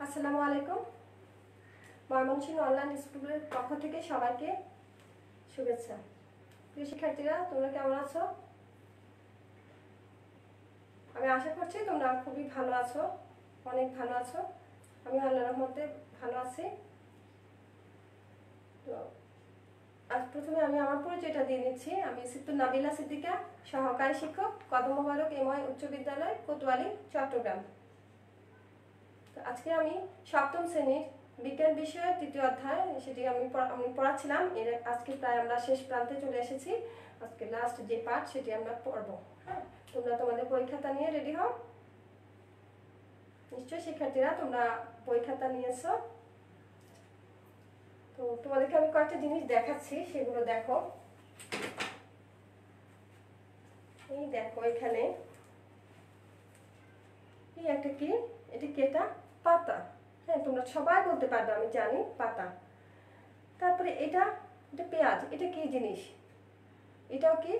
আসসালামু আলাইকুম। ময়মনসিংহ অনলাইন স্কুলের পক্ষ থেকে সবাইকে শুভেচ্ছা। প্রিয় শিক্ষার্থীরা, তোমরা কেমন আছো? আমি আশা করছি তোমরা খুবই ভালো আছো, অনেক ভালো আছো। আমি আল্লাহর রহমতে ভালো আছি। তো আজ প্রথমে আমি আমার পরিচয়টা দিয়ে নিচ্ছি। আমি সিদ্দুর নাবিলা সিদ্দিকা, সহকারী শিক্ষক, কদম মোবারক এমআই উচ্চ বিদ্যালয়, কোতোয়ালি, চট্টগ্রাম। তো আজকে আমি সপ্তম শ্রেণীর বিজ্ঞান বিষয়ের তৃতীয় অধ্যায় সেটি আমি পড়াচ্ছিলাম। আজকে প্রায় আমরা শেষ প্রান্তে চলে এসেছি। আজকে লাস্ট যে পার্ট সেটি আমরা পড়বো। হ্যাঁ, তোমরা তোমাদের পরীক্ষাটা নিয়ে রেডি হও। নিশ্চয়ই শিক্ষার্থীরা তোমরা পরীক্ষাটা নিয়েছো। তো তোমাদেরকে আমি কয়েকটা জিনিস দেখাচ্ছি, সেগুলো দেখো। এই দেখো, এখানে এই একটা কি, এটা কি? এটা পাতা। হ্যাঁ, তোমরা সবাই বলতে পারবে, আমি জানি, পাতা। তারপরে এটা এটা পেঁয়াজ। এটা কি জিনিস? এটাও কি?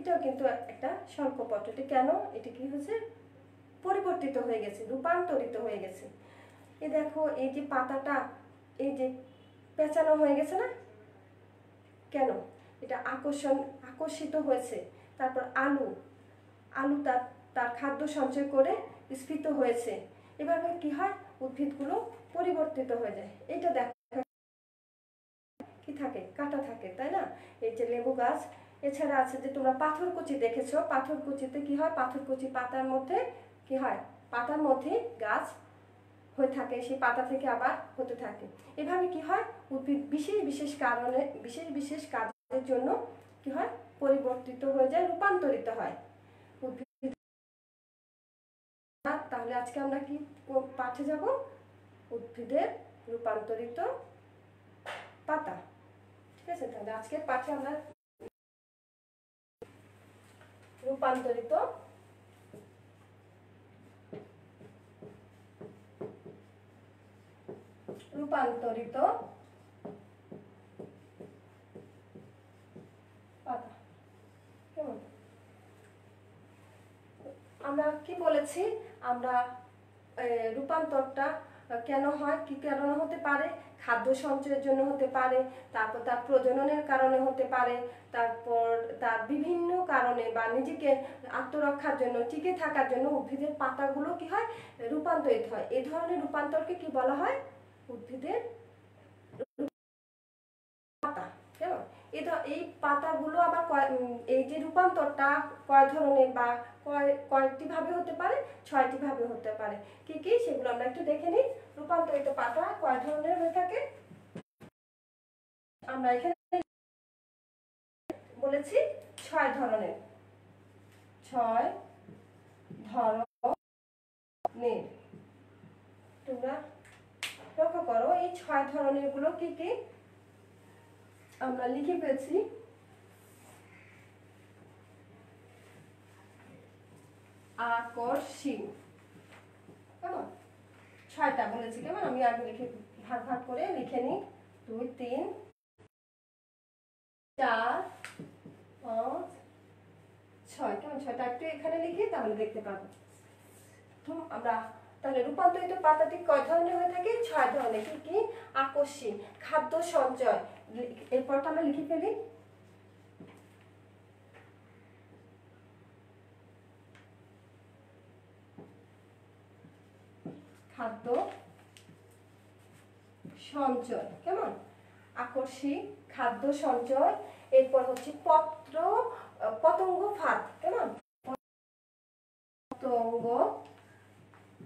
এটাও কিন্তু একটা শঙ্খপত্র। এটা কেন? এটা কি হয়েছে? পরিবর্তিত হয়ে গেছে, রূপান্তরিত হয়ে গেছে। এই দেখো, এই যে পাতাটা, এই যে পেঁচানো হয়ে গেছে না? কেন? এটা আকর্ষিত হয়েছে। তারপর আলু আলু তার তার খাদ্য সঞ্চয় করে স্ফীত হয়েছে। এভাবে কি হয়? উদ্ভিদগুলো পরিবর্তিত হয়ে যায়। এটা দেখো, কি থাকে? কাঁটা থাকে, তাই না? এই যে লেবু গাছ। এছাড়া আছে যে তোমরা পাথরকুচি দেখেছো। পাথরকুচিতে কি হয়? পাথরকুচি পাতার মধ্যে কি হয়? পাতার মধ্যে গাছ হয়ে থাকে, সেই পাতা থেকে আবার হতে থাকে। এভাবে কি হয়? উদ্ভিদ বিশেষ বিশেষ কারণে, বিশেষ বিশেষ কাজের জন্য কি হয়? পরিবর্তিত হয়ে যায়, রূপান্তরিত হয় উদ্ভিদ। তাহলে আজকে আমরা কি পাঠে যাব? উদ্ভিদের রূপান্তরিত পাতা। ঠিক আছে, তাহলে আজকের পাঠে আমরা রূপান্তরিত রূপান্তরিত পাতা। কেমন? আমরা কি বলেছি? আমরা রূপান্তরটা কেন হয়, কি কারণে হতে পারে? খাদ্য সঞ্চয়ের জন্য হতে পারে, তারপর তার প্রজননের কারণে হতে পারে, তারপর তার বিভিন্ন কারণে বা নিজেকে আত্মরক্ষার জন্য, টিকে থাকার জন্য উদ্ভিদের পাতাগুলো কি হয়? রূপান্তরিত হয়। এই ধরনের রূপান্তরকে কি বলা হয়? উদ্ভিদের পাতা। কেমন? এই পাতাগুলো আবার এই যে রূপান্তরটা কয় ধরনের বা কয়টি ভাবে হতে পারে? 6টি ভাবে হতে পারে। কি কি সেগুলো আমরা একটু দেখে নিই। রূপান্তরিত পাতা কয় ধরনের হয়ে থাকে? আমরা এখানে বলেছি 6 ধরনের। 6 ধরনের। তোমরা লক্ষ্য করো, এই 6 ধরনের গুলো কি কি আমরা লিখে পেয়েছি। আকর্ষণ। কেমন? 6টা বলেছি। কেমন? আমি আগে লিখে ভাগ ভাগ করে লিখে নিই। 2 3 4 5 6। কেমন? 6টা একটু এখানে লিখি, তাহলে দেখতে পাবো। আমরা তাহলে রূপান্তরিত পাতাটি কয় ধরনের হয়ে থাকে? 6 ধরনের। কি কি? আকর্ষণ, খাদ্য সঞ্চয়। এরপরটা আমরা লিখে ফেলি। খাদ্য সঞ্চয়। কেমন? আকর্ষণ, খাদ্য সঞ্চয়। এরপর হচ্ছে পতঙ্গ ফাঁদ। কেমন? পতঙ্গ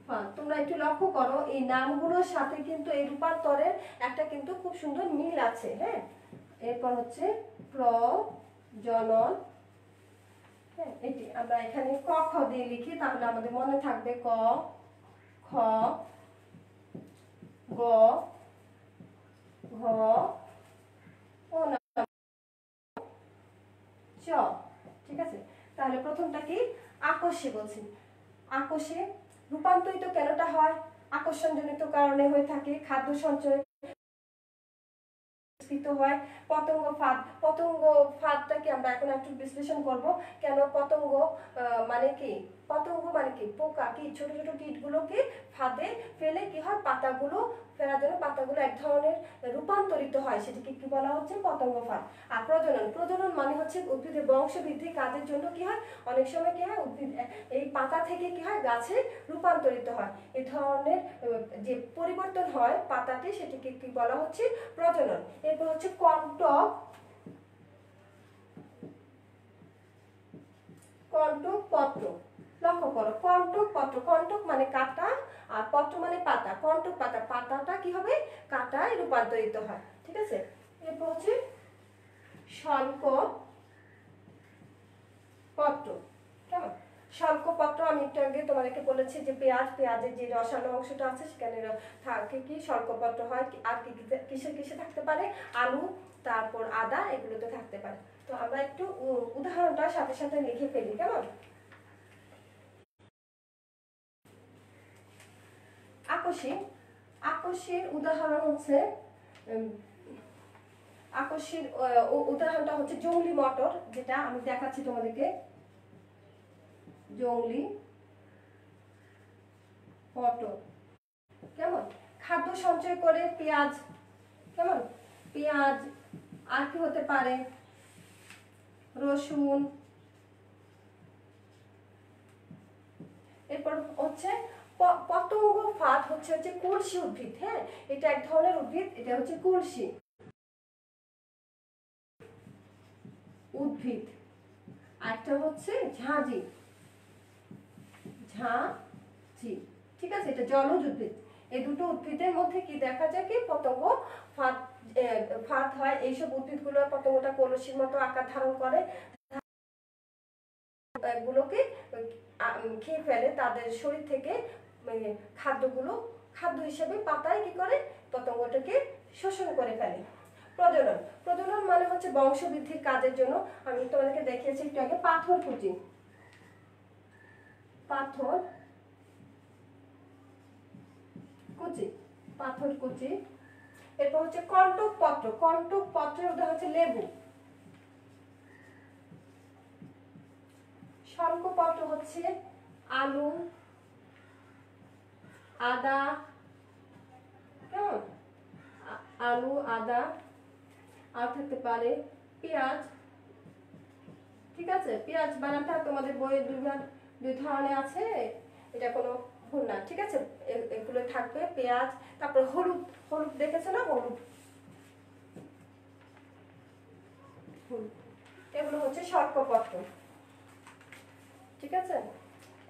ফাঁদ। তোমরা একটু লক্ষ্য করো, এই নামগুলোর সাথে কিন্তু এই রূপান্তরের একটা কিন্তু খুব সুন্দর মিল আছে। হ্যাঁ, এরপর হচ্ছে প্রজনন। হ্যাঁ, এটি আমরা এখানে ক খ দিয়ে লিখি, তাহলে আমাদের মনে থাকবে। ক খ গ ঘ ও না চ। ঠিক আছে, তাহলে প্রথমটা কি? আকর্ষে বলছি। আকর্ষে রূপান্তরিত কেনটা হয়? আকর্ষণজনিত কারণে হয়ে থাকে। খাদ্য সঞ্চয় হয়। পতঙ্গ ফাঁদ। পতঙ্গ ফাঁদটাকে আমরা এখন একটু বিশ্লেষণ করব। কেন পতঙ্গ মানে কি? পতঙ্গ মানে কি পোকা, কি ছোট ছোট কীটগুলোকে ফাঁদে ফেলে কি হয় পাতাগুলো ফেলার জন্য পাতাগুলো এক ধরনের রূপান্তরিত হয়, সেটাকে কি বলা হচ্ছে পতঙ্গ ফাঁদ। আর প্রজনন, প্রজনন মানে হচ্ছে উদ্ভিদের বংশ বৃদ্ধি কাজের জন্য কি হয় অনেক সময় কি হয় উদ্ভিদ এই পাতা থেকে কি হয় গাছে রূপান্তরিত হয়, এই ধরনের যে পরিবর্তন হয় পাতাতে সেটাকে কি বলা হচ্ছে প্রজনন। এরপর হচ্ছে কণ্টক, কণ্টক পত্র। লক্ষ্য করো কণ্টক পত্র, কণ্টক মানে কাঁটা আর পত্র মানে পাতা, কণ্টক পাতা, পাতাটা কি হবে কাঁটায় রূপান্তরিত হয়, ঠিক আছে। এরপর হচ্ছে শল্ক পত্র, কেমন শল্কপত্র, আমি একটু আগে তোমাদেরকে বলেছি যে পেঁয়াজের যে রসালো অংশটা আছে সেখানে থাকে কি শল্কপত্র হয়, আর কি কিসে কিসে থাকতে পারে আলু, তারপর আদা, এগুলোতে থাকতে পারে। তো আমরা একটু উদাহরণটা সাথে সাথে লিখে ফেলি, কেমন। আকশি, আকশির উদাহরণ হচ্ছে আকশির উদাহরণটা হচ্ছে জংলি মটর, যেটা আমি দেখাচ্ছি তোমাদেরকে, জংলি মটর, কেমন। খাদ্য সঞ্চয় করে পেঁয়াজ, কেমন পেঁয়াজ, আর কি হতে পারে রসুন। এরপর হচ্ছে পতঙ্গ ফাঁদ হচ্ছে কলসি উদ্ভিদ, হ্যাঁ এটা এক ধরনের উদ্ভিদ, এটা হচ্ছে কলসি উদ্ভিদ। আরেকটা হচ্ছে ঝাঁঝি, ঝাঁঝি, ঠিক আছে, এটা জলজ উদ্ভিদ। এই দুটো উদ্ভিদের মধ্যে কি দেখা যায় কি পতঙ্গ ফাঁদ ফাঁদ হয়। এইসব উদ্ভিদগুলো পতঙ্গটা কলসির মতো আকার ধারণ করে, গুলোকে খেয়ে ফেলে, তাদের শরীর থেকে খাদ্যগুলো খাদ্য হিসেবে পাতায় কি করে পতঙ্গটাকে শোষণ করে ফেলে। প্রজনন, প্রজনন মানে হচ্ছে বংশবৃদ্ধির কাজের জন্য, আমি তোমাদেরকে দেখিয়েছি একটু আগে পাথরকুচি, পাথর কুচি, পাথর কুচি। এরপর হচ্ছে কণ্টক পত্র, কণ্টক পত্রের উদাহরণ হচ্ছে লেবু। শল্কপত্র হচ্ছে আলু, আদা, কেমন আলু আদা, আর থাকতে পারে পেঁয়াজ, ঠিক আছে। পেঁয়াজ বানানটা তোমাদের বইয়ে দুই ধরনের আছে, এটা কোনো ভুল না, ঠিক আছে। এগুলো থাকবে পেঁয়াজ, তারপর হলুদ, হলুদ দেখেছো না, হলুদ, এগুলো হচ্ছে শল্কপত্র, ঠিক আছে।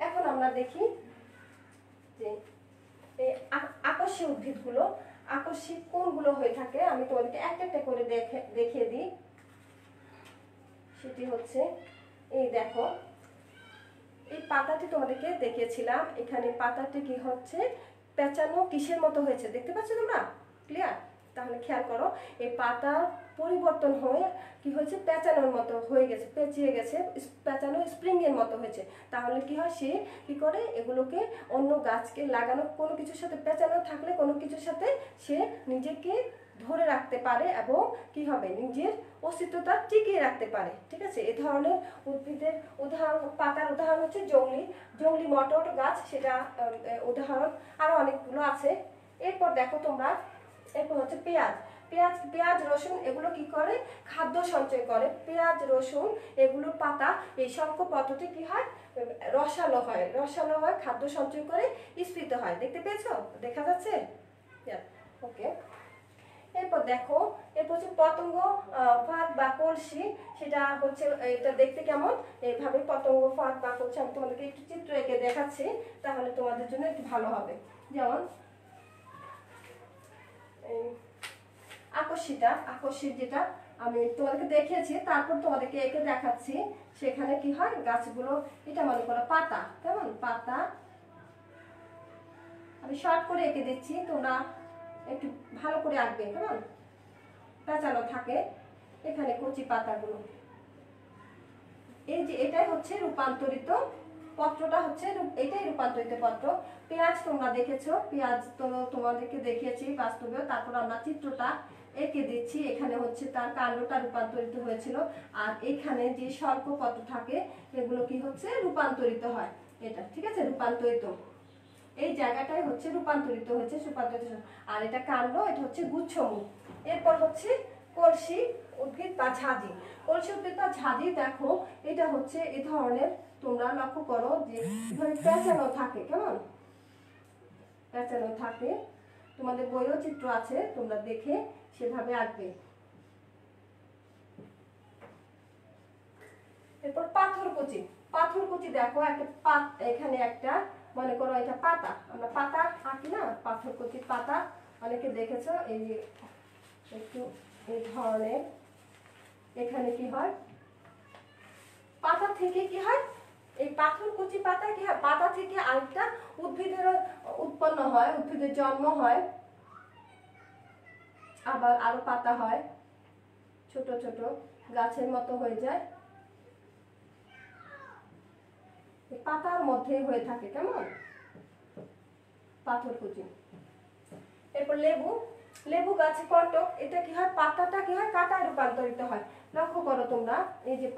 এখন আমরা দেখি যে আকস্মিক উদ্ভিদগুলো, আকস্মিক কোনগুলো হয়ে থাকে, আমি তোমাদেরকে একটা একটা করে দেখিয়ে দিই। সেটি হচ্ছে এই দেখো, এই পাতাটি তোমাদেরকে দেখিয়েছিলাম, এখানে পাতাটি কি হচ্ছে পেঁচানো কিসের মতো হয়েছে দেখতে পাচ্ছ তোমরা, ক্লিয়ার। তাহলে খেয়াল করো এই পাতা পরিবর্তন হয়ে কি হয়েছে পেঁচানোর মতো হয়ে গেছে, পেঁচিয়ে গেছে, পেঁচানো স্প্রিং এর মতো হয়েছে। তাহলে কি হয় সে কি করে এগুলোকে অন্য গাছকে লাগানো কোনো কিছুর সাথে পেঁচানো থাকলে কোনো কিছুর সাথে সে নিজেকে ধরে রাখতে পারে এবং কি হবে নিজের অস্তিত্বটা টিকিয়ে রাখতে পারে, ঠিক আছে। এই ধরনের উদ্ভিদের উদাহরণ, পাতার উদাহরণ হচ্ছে জংলি মটর গাছ, সেটা উদাহরণ, আরো অনেকগুলো আছে। এরপর দেখো তোমরা, এরপর হচ্ছে পেঁয়াজ, পেঁয়াজ রসুন, এগুলো কি করে খাদ্য সঞ্চয় করে। পেঁয়াজ রসুন এগুলোর পাতা এই শল্কপত্রটি কি হয় রসালো হয়, রসালো হয়, খাদ্য সঞ্চয় করে স্ফীত হয়, দেখতে পেয়েছো, দেখা যাচ্ছে, ওকে। এরপর দেখো, এরপর হচ্ছে পতঙ্গ ফাঁদ বা কলসি, সেটা হচ্ছে এটা দেখতে কেমন, এইভাবে পতঙ্গ ফাঁদ বা কলসি, আমি তোমাদেরকে একটু চিত্র এঁকে দেখাচ্ছি, তাহলে তোমাদের জন্য একটু ভালো হবে। যেমন আকস্মিক যেটা আমি তোমাদেরকে দেখিয়েছি, তারপর তোমাদেরকে এঁকে দেখাচ্ছি, সেখানে কি হয় গাছগুলো, এটা মনে করো পাতা, কেমন পাতা, আমি শর্ট করে এঁকে দিচ্ছি, তোমরা একটু ভালো করে আঁকবে, কেমন পেঁচানো থাকে এখানে কচি পাতাগুলো। এই যে এটাই হচ্ছে রূপান্তরিত পত্রটা, হচ্ছে এটাই রূপান্তরিত পত্র। পেঁয়াজ তোমরা দেখেছো, পেঁয়াজ তো তোমাদেরকে দেখিয়েছি বাস্তবেও, তারপর আমরা চিত্রটা এঁকে দিচ্ছি, এখানে হচ্ছে তার কাণ্ডটা রূপান্তরিত হয়েছিল, আর এখানে যে শল্কপত্র থাকে এগুলো কি হচ্ছে রূপান্তরিত হয়, এটা ঠিক আছে, রূপান্তরিত, এই জায়গাটাই হচ্ছে রূপান্তরিত হয়েছে, আর এটা কাণ্ড, এটা হচ্ছে গুচ্ছমূল। এরপর হচ্ছে কলসি উদ্ভিদ বা ঝাঁঝি। কলসি উদ্ভিদ বা ঝাঁঝি দেখো, এটা হচ্ছে এই ধরনের, তোমরা লক্ষ্য করো যে পেঁচানো থাকে, কেমন পেঁচানো থাকে, তোমাদের বইও চিত্র আছে, তোমরা দেখে সেভাবে আঁকবে। এরপর পাথরকুচি। পাথরকুচি দেখো, একটা এখানে একটা, মনে করো এটা পাতা, আমরা পাতা আঁকি না, পাথরকুচির পাতা অনেকে দেখেছো, এই যে একটু এই ধরনের, এখানে কি হয়, পাতা থেকে কি হয়, এই পাথরকুচি পাতা কি হয়, পাতা থেকে আরেকটা উদ্ভিদের উৎপন্ন হয়, উদ্ভিদের জন্ম হয়, আবার আরো পাতা হয়, ছোট ছোট গাছের মতো হয়ে যায়, পাতার মধ্যে হয়ে থাকে, কেমন পাথরকুচি। এরপর লেবু। লেবু গাছে কটক, এটা কি হয়, পাতাটা কি হয়, কাঁটায় রূপান্তরিত হয়। লক্ষ্য করো তোমরা, এই যে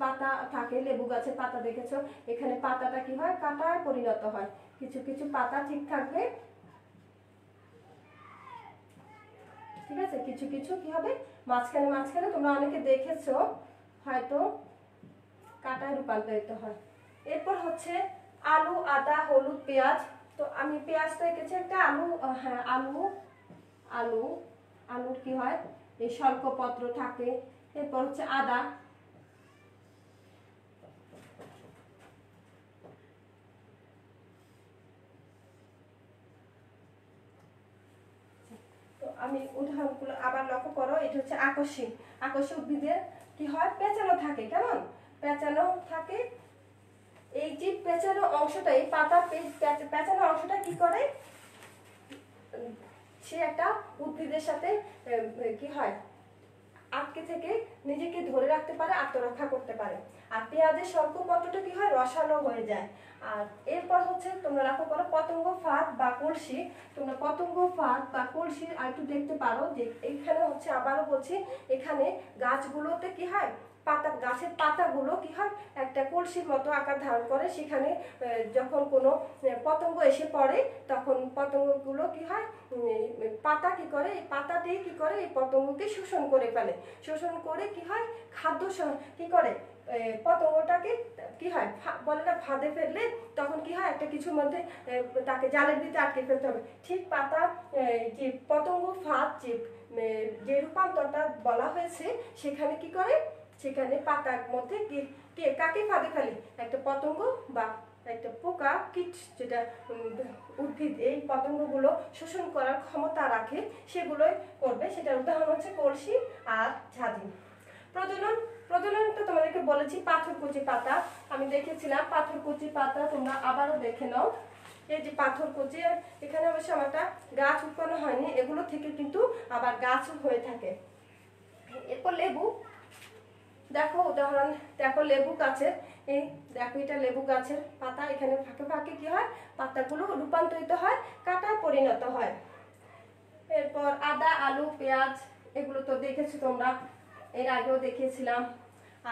পাতা থাকে, লেবু গাছের পাতা দেখেছো, এখানে পাতাটা কি হয়, কাঁটায় পরিণত হয়। কিছু কিছু পাতা ঠিক থাকবে, ঠিক আছে, কিছু কিছু কি হবে, মাঝখানে মাঝখানে তোমরা অনেকে দেখেছো হয়তো কাঁটায় রূপান্তরিত হয়। এরপর হচ্ছে আলু, আদা, হলুদ, পেঁয়াজ। তো আমি পেঁয়াজটা এঁকেছি একটা, আলু, হ্যাঁ আলু, আলু, আলুর কি হয়, এই শল্কপত্র থাকে। এরপর হচ্ছে আদা, তো আমি উদাহরণগুলো আবার লক্ষ্য করো, এটা হচ্ছে আকস্মিক। আকস্মিক উদ্ভিদের কি হয়, পেঁচানো থাকে, কেমন পেঁচানো থাকে। এই যে পেঁচানো অংশটা, এই পাতা পেঁচানো অংশটা কি করে, সে একটা উদ্ভিদের সাথে কি হয়, আটকে থেকে নিজেকে ধরে রাখতে পারে, আত্মরক্ষা করতে পারে। আর পেঁয়াজের শল্কপত্রটা কি হয়, রসালো হয়ে যায়। আর এরপর হচ্ছে তোমরা লক্ষ্য করো পতঙ্গ ফাঁদ বা কলসি। তোমরা পতঙ্গ ফাঁদ বা কলসি আর একটু দেখতে পারো যে এখানে হচ্ছে, আবারও বলছি, এখানে গাছগুলোতে কি হয়, গাছের পাতাগুলো কি হয়, একটা কলসির মতো আকার ধারণ করে, সেখানে যখন কোনো পতঙ্গ এসে পড়ে, তখন পতঙ্গগুলো কি হয়, পাতা কি করে, এই পাতা দিয়ে কি করে, এই পতঙ্গকে শোষণ করে ফেলে। শোষণ করে কি হয়, খাদ্য কি করে, পতঙ্গটাকে কি হয়, বলে না ফাঁদে ফেললে তখন কি হয়, একটা কিছুর মধ্যে তাকে জালের ভিতরে আটকে ফেলতে হবে। ঠিক পাতা, যে পতঙ্গ ফাঁদ, যে রূপান্তরটা বলা হয়েছে, সেখানে কি করে, সেখানে পাতার মধ্যে কাকে ফাঁদে ফেলে, একটা পতঙ্গ বা একটা পোকা, কীট, যেটা উদ্ভিদ এই পতঙ্গগুলো শোষণ করার ক্ষমতা রাখে, সেগুলোই করবে। সেটার উদাহরণ হচ্ছে কলসি আর ঝাঁঝি। প্রজনন। প্রজনন তো তোমাদেরকে বলেছি, পাথরকুচি পাতা আমি দেখেছিলাম, পাথরকুচি পাতা তোমরা আবারও দেখে নাও। এই যে পাথরকুচি, এখানে অবশ্য আমারটা গাছ উৎপন্ন হয়নি, এগুলো থেকে কিন্তু আবার গাছ হয়ে থাকে। এরপর লেবু। দেখো উদাহরণ, দেখো লেবু গাছের, এই দেখো এটা লেবু গাছের পাতা, এখানে ফাঁকে ফাঁকে কি হয়, পাতাগুলো রূপান্তরিত হয়, কাঁটায় পরিণত হয়। এরপর আদা, আলু, পেঁয়াজ, এগুলো তো দেখেছো তোমরা, এর আগেও দেখিয়েছিলাম।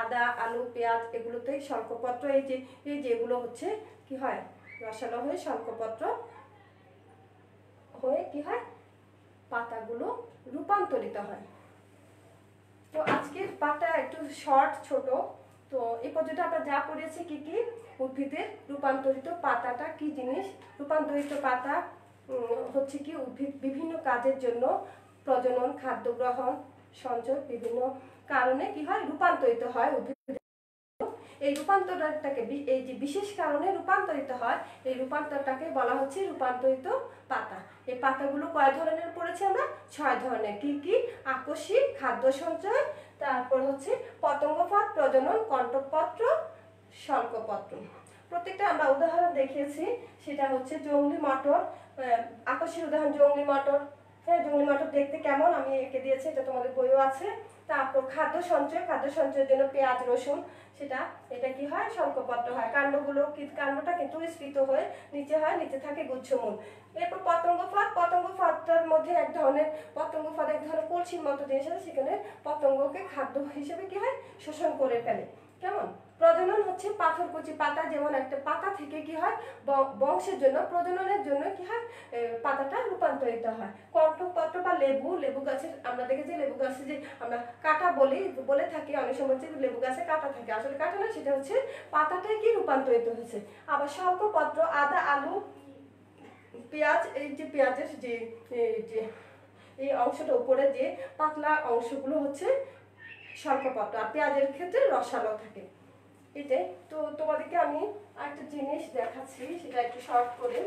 আদা, আলু, পেঁয়াজ, এগুলোতে শল্কপত্র, এই যে এগুলো হচ্ছে কি হয়, রসালো হয়ে শল্কপত্র হয়ে কি হয়, পাতাগুলো রূপান্তরিত হয়। তো আজকের পাঠটা একটু শর্ট, ছোট। তো এই পর্যন্ত আমরা যা পড়েছি, কি কি উদ্ভিদের রূপান্তরিত পাতাটা কি জিনিস, রূপান্তরিত পাতা হচ্ছে কি উদ্ভিদ বিভিন্ন কাজের জন্য, প্রজনন, খাদ্য গ্রহণ, সঞ্চয়, বিভিন্ন কারণে কি হয়, রূপান্তরিত হয় উদ্ভিদ। এই রূপান্তরটাকে, এই যে বিশেষ কারণে রূপান্তরিত হয়, এই রূপান্তরটাকে বলা হচ্ছে রূপান্তরিত পাতা। এই পাতাগুলো কয় ধরনের পড়েছি আমরা, 6 ধরনের। কি কি, আকস্মিক, খাদ্য সঞ্চয়, তারপর হচ্ছে পতঙ্গপাত, প্রজনন, কণ্টকপত্র, শল্কপত্র। প্রত্যেকটা আমরা উদাহরণ দেখিয়েছি, সেটা হচ্ছে জংলি মটর, আকস্মিক উদাহরণ জংলি মটর। হ্যাঁ, জংলি মটর দেখতে কেমন আমি এঁকে দিয়েছি, এটা তোমাদের বইও আছে। তারপর খাদ্য সঞ্চয়, খাদ্য সঞ্চয়ের জন্য পেঁয়াজ, রসুন, সেটা এটা কি হয়, শল্কপত্র হয়। কাণ্ডগুলো, কাণ্ডটা কিন্তু স্ফীত হয়ে নিচে হয়, নিচে থাকে গুচ্ছমূল। এরপর পতঙ্গ ফাঁদ। পতঙ্গ ফাঁদটার মধ্যে এক ধরনের পতঙ্গ ফাঁদ, এক ধরনের কলসির মতো জিনিস আছে, সেখানে পতঙ্গকে খাদ্য হিসেবে কি হয়, শোষণ করে ফেলে, কেমন প্রজনন হচ্ছে পাথরকুচি পাতা, যেমন একটা পাতা থেকে কি হয় বংশের জন্য প্রজননের জন্য কি হয় পাতাটা রূপান্তরিত হয়। কণ্টকপত্র বা লেবু গাছের আমরা দেখেছি লেবু গাছে যে আমরা কাঁটা বলে থাকি অনেক সময় যে লেবু গাছে কাঁটা থাকে, আসলে কাঁটা না, সেটা হচ্ছে পাতাটাই কি রূপান্তরিত হয়েছে। আবার শঙ্খপত্র, আদা, আলু, পেঁয়াজ, এই যে পেঁয়াজের যে এই অংশটা উপরে যে পাতলা অংশগুলো হচ্ছে শঙ্খপত্র, আর পেঁয়াজের ক্ষেত্রে রসালো থাকে। এটাই তো তোমাদেরকে আমি একটা জিনিস দেখাচ্ছি, সেটা একটু শর্ট করে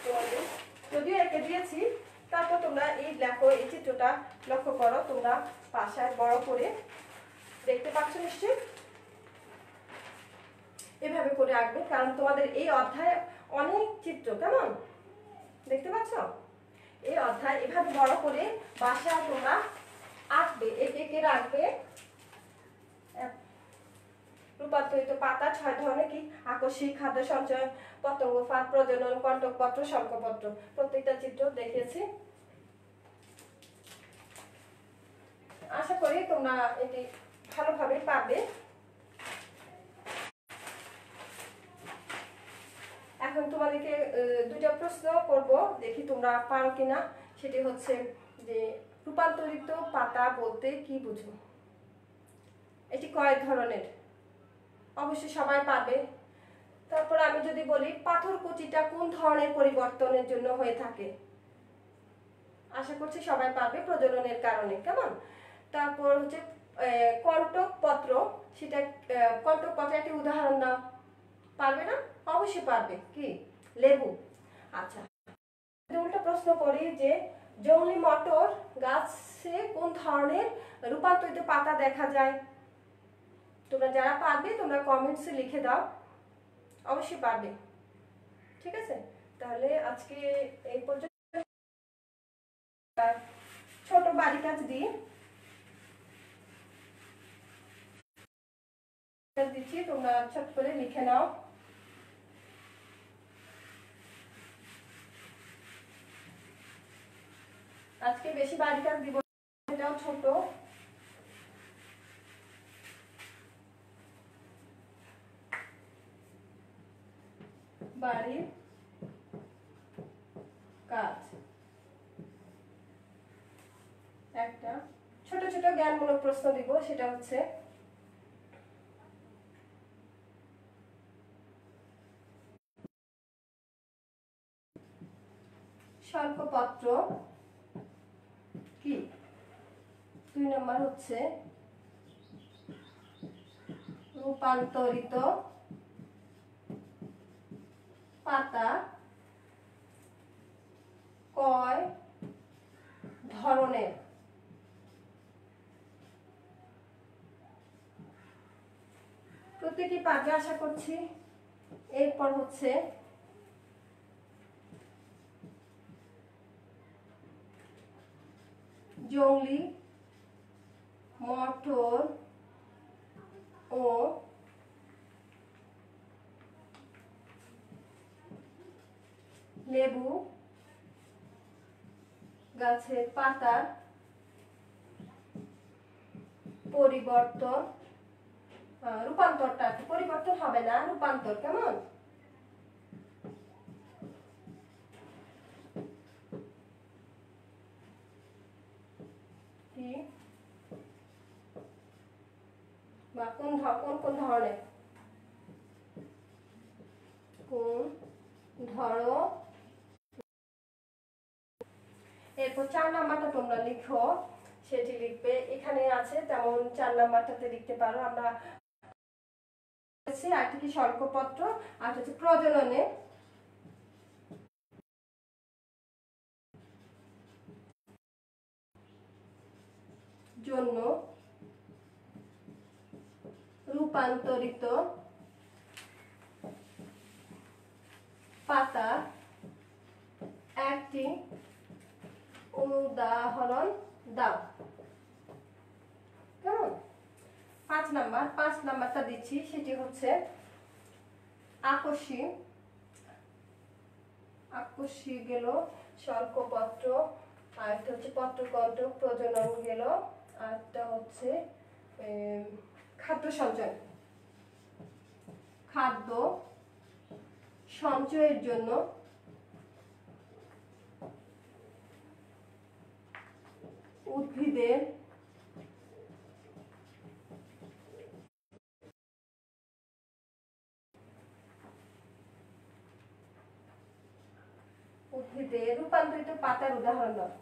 তোমাদের, যদিও এঁকে দিয়েছি, তারপর তোমরা এই দেখো এই চিত্রটা লক্ষ্য করো, তোমরা বাসায় বড় করে দেখতে পাচ্ছ নিশ্চয়ই, এভাবে করে আঁকবে, কারণ তোমাদের এই অধ্যায়ে অনেক চিত্র, কেমন দেখতে পাচ্ছ, এই অধ্যায় এভাবে বড় করে বাসায় তোমরা আঁকবে, এঁকে রাখবে। রূপান্তরিত পাতা 6 ধরনের কি আকস্মিক, খাদ্য সঞ্চয়, পতঙ্গ ফাঁদ, প্রজনন, কণ্টকপত্র, শঙ্খপত্র, প্রত্যেকটা চিত্র দেখিয়েছি। আশা করি তোমরা এটি ভালোভাবে পারবে। এখন তোমাদেরকে দুইটা প্রশ্ন করব, দেখি তোমরা পারো কিনা। সেটি হচ্ছে যে রূপান্তরিত পাতা বলতে কি বুঝো, এটি কয় ধরনের, অবশ্যই সবাই পারবে। তারপর আমি যদি বলি পাথরকুচিটা কোন ধরনের পরিবর্তনের জন্য হয়ে থাকে, আশা করছি সবাই পারবে, প্রজননের কারণে, কেমন। তারপর হচ্ছে কণ্টকপত্র, সেটা কণ্টকপত্রের একটি উদাহরণ দাও, পারবে না, অবশ্যই পারবে, কি লেবু। আচ্ছা, উল্টা প্রশ্ন করি যে জংলি মটর গাছে কোন ধরনের রূপান্তরিত পাতা দেখা যায়, তোমরা যারা পারবে তোমরা কমেন্টসে লিখে দাও, অবশ্যই পারবে, ঠিক আছে। তাহলে আজকে এই পর্যন্ত, ছোট বাড়ি কাজ দিয়ে দিচ্ছি, তোমরা ছোট করে লিখে নাও। আজকে বেশি বাড়ি কাজ দিব, এটাও ছোট। বাড়ির কাজ একটা ছোট ছোট জ্ঞানমূলক প্রশ্ন দিব, সেটা হচ্ছে শঙ্খপত্র কি। 2 নম্বর হচ্ছে রূপান্তরিত পাতা কয় ধরনের। প্রত্যেকই পারবে আশা করছি। এরপর হচ্ছে জংলি মটর ও লেবু গাছের পাতার পরিবর্তন, রূপান্তরটা পরিবর্তন হবে না, রূপান্তর, কেমন। কি বা কোন কোন ধরনের, কোন ধরো। এরপর 4 নাম্বারটা তোমরা লিখো, সেটি লিখবে এখানে আছে, তেমন 4 নাম্বারটাতে লিখতে পারো। আমরা আর কি শঙ্খপত্র, আর হচ্ছে প্রজননে জন্য রূপান্তরিত পাতা একটি উদাহরণ দাও, কেমন। 5 নাম্বারটা দিচ্ছি, সেটি হচ্ছে আকস্মিক গেল, শঙ্খপত্র, আর একটা হচ্ছে পত্রকণ্টক, প্রজনন গেল, আর একটা হচ্ছে খাদ্য সঞ্চয়। খাদ্য সঞ্চয়ের জন্য উদ্ভিদের রূপান্তরিত পাতার উদাহরণ দাও।